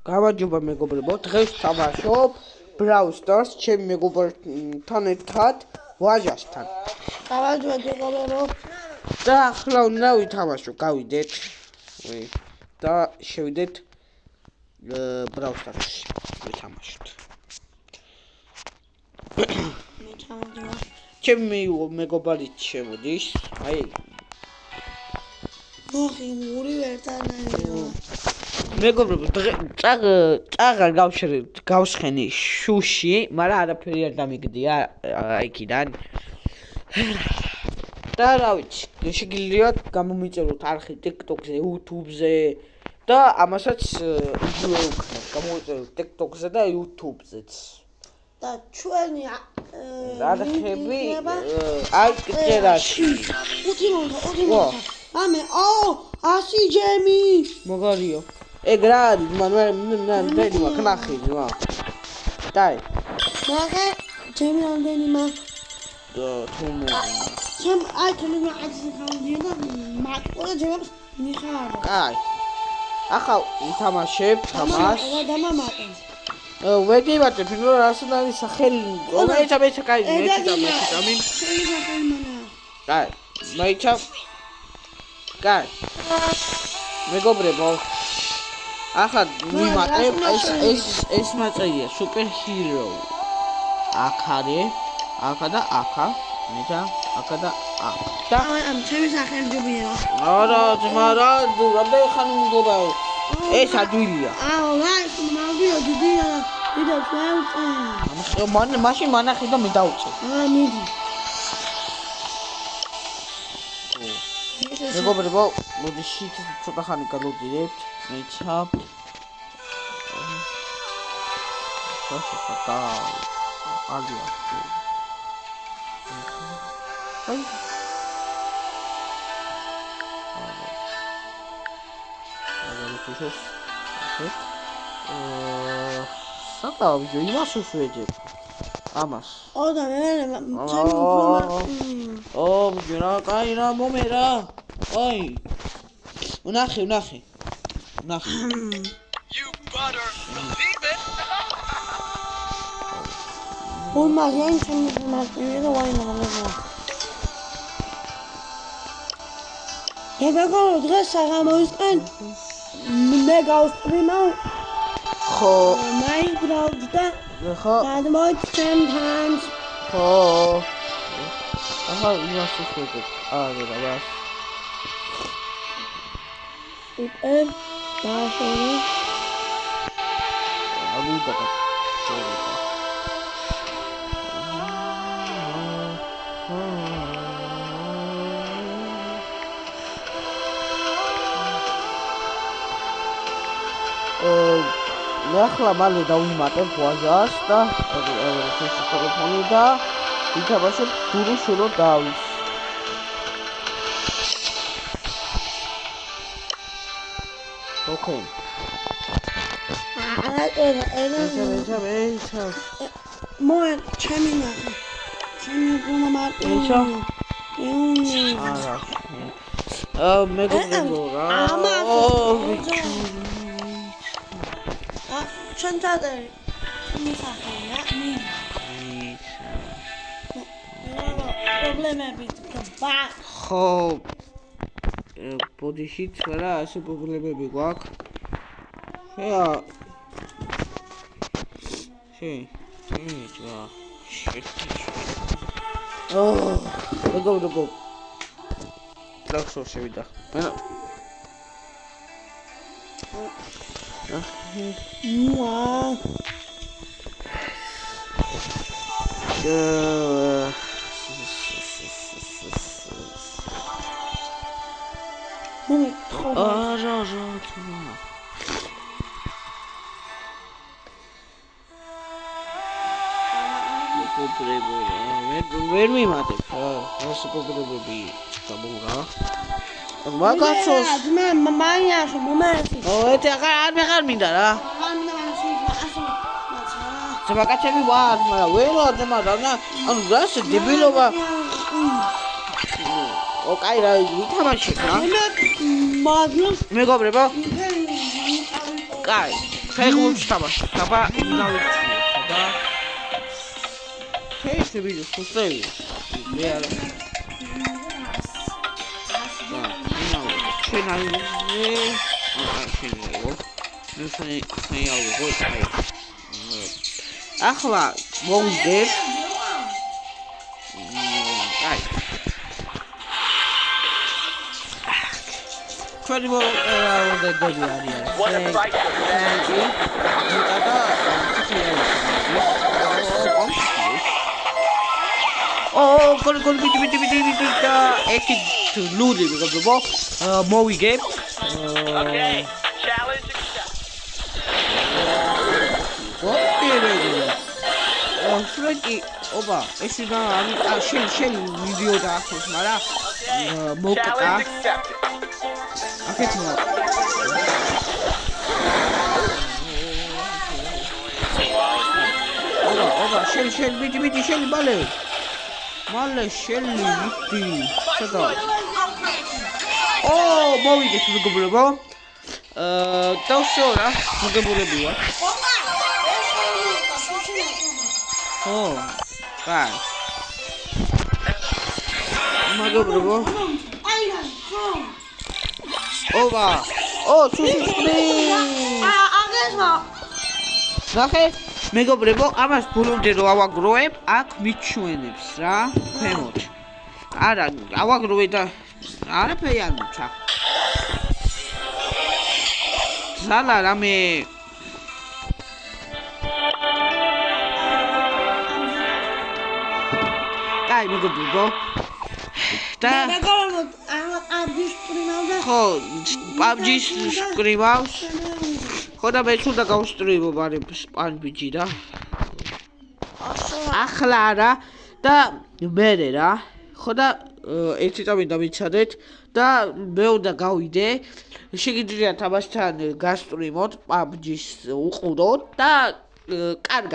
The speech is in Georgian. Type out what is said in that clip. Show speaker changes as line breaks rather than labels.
გამარჯობა მეგობრებო, დღეს ვთამაშობ Brawl Stars ჩემი მეგობრთან ერთად ვაჟასთან.
გამარჯობა მეგობრებო.
და ახლა უნდა ვითამაშო, გავიდეთ. და შევიდეთ Brawl Stars-ში. ვითამაშოთ.
მე ჩამოვიდა.
ჩემი მეგობრიც შემოდის. აი.
მოხი ორივე ერთადაა.
მეგობრებო, წაღარ გავსხენი შუში, მაგრამ არაფერი არ დამიგდია აიქიდან. და რა ვიცი, შეგიძლიათ გამომიწეროთ არხი TikTok-ზე, YouTube-ზე და ამასაც ვიდეო ვქნათ, გამოვიწეროთ TikTok-ზე და YouTube-ზეც.
და ჩვენი
არხები აი წერაში.
უთხილო. ამე, 100 ჯემი.
მოგარიო. ეგ რა არის? მან დენი მაგნახი რა. დაი.
მაგე ჯემი ამდენი მაგ.
და თუმე.
ჩემ აი თუმე მაგაზი ხავდია და მაგ ყველა ჯემს მიხარო.
კაი. ახლა ვითამაშებ თამაშს.
და დამამატე.
ვეგებათებ, რომ რასნაირი სახელი, რომელიც ამეცა კაი, მე. კაი, მაიცა. კაი. მეგობრებო, ახლა ვიმატებ ეს მაწერია Super Hero. აქა და აქა, მეცა, აქა და აქა. და
ამ ჩემი სახელი ჯობია.
არა, ძმარა, რამდენი ხანი მგობა. ეს ადვილია.
ლაიქ მოვიდო დიდია. ვიდეო
დავუწე. მაშინ მანახი და მე დავუწე.
მიდი.
მეგობრებო, მოდი შით ცოტა ხანი გადავდირებთ. მეცა. და ალია. აი. ეს საკაო ვიდეო იმას უსვეჯებ. ამას.
და მე
ვინა, კაი რა მომერა. აი. უნახე.
You better believe it.
მაგიან ჩემი მარტივი და ვაინაღა. ებეგო დღეს საღამოისყენ მე გავსტრიმავ.
ხო.
Minecraft და
ხო.
გადმოიცემ.
ხო. ახლა იმას უსვეჯებ. არა რა.
Super. Dașore.
Abuda. ახლა მალე დავიმატებ ვაჟას და ტელეფონი და ვითამაშებ დურუშურო დავის. Okay.
Moin, Chemina. Chemina Martin.
ბოდიშიც რა ასე პრობლემები გვაქვს. მეგობრებო. ტრაქტორ შევიდა. ვერ მიმატებ. ეს პრობლემები გამოგა. მაგაცოს.
მე მაინახე მომენტი.
ეს აღარ მინდა რა. მაგაცები ვარ, მაგრამ ვერა მაგრამ ანუ რას დებილობა. კაი რა ვითამაშებ რა.
მაგრამ
მეგობრებო. კაი, ფეხბურთს თამაშობ, აბა ნავიჩი, აბა ეს ვიდეო ხუსტები. მე არა. ჩვენ ახლა მოვიდეთ. აი. ჩვენი მოდელი არის.
What a fight for
Oh, gol biti და ეკი ლუდი მეგობრებო. მოვიგებ.
Okay, challenge accepted.
ფრენკი, ობა, ეს რა არის? შენ ვიდეო დაახსოვს, მაგრამ მოკტა.
Challenge accepted.
აქეთ მოვა. ობა, შენ ბიჭი შენ მალე შენ ვიდი. სადა? მოვიგეთ მეგობრებო. დავშო რა, მოგებულები ვარ. კაი. მეგობრებო. ობა, სუსტრი. ნახე, მეგობრებო, ამას ბოლომდე რო ავაგროვებ, აქ მიჩვენებს რა, ქვემოთ. არა, ავაგროვე და არაფერი არ მოჩა. ზალა რამე კაი მეგობრებო. და ხო, PUBG-ს სკრივავს. ხო და მე თუნდა გავსტრიმო მაგრამ SpongeBob-ი რა. ახლა რა და მერე რა. ხო და ერთი წამი დავიცადეთ და მე უნდა გავიდე. შეგიძლიათ ამასთან გასტრიმოთ, PUBG-ს უყუროთ და კარგად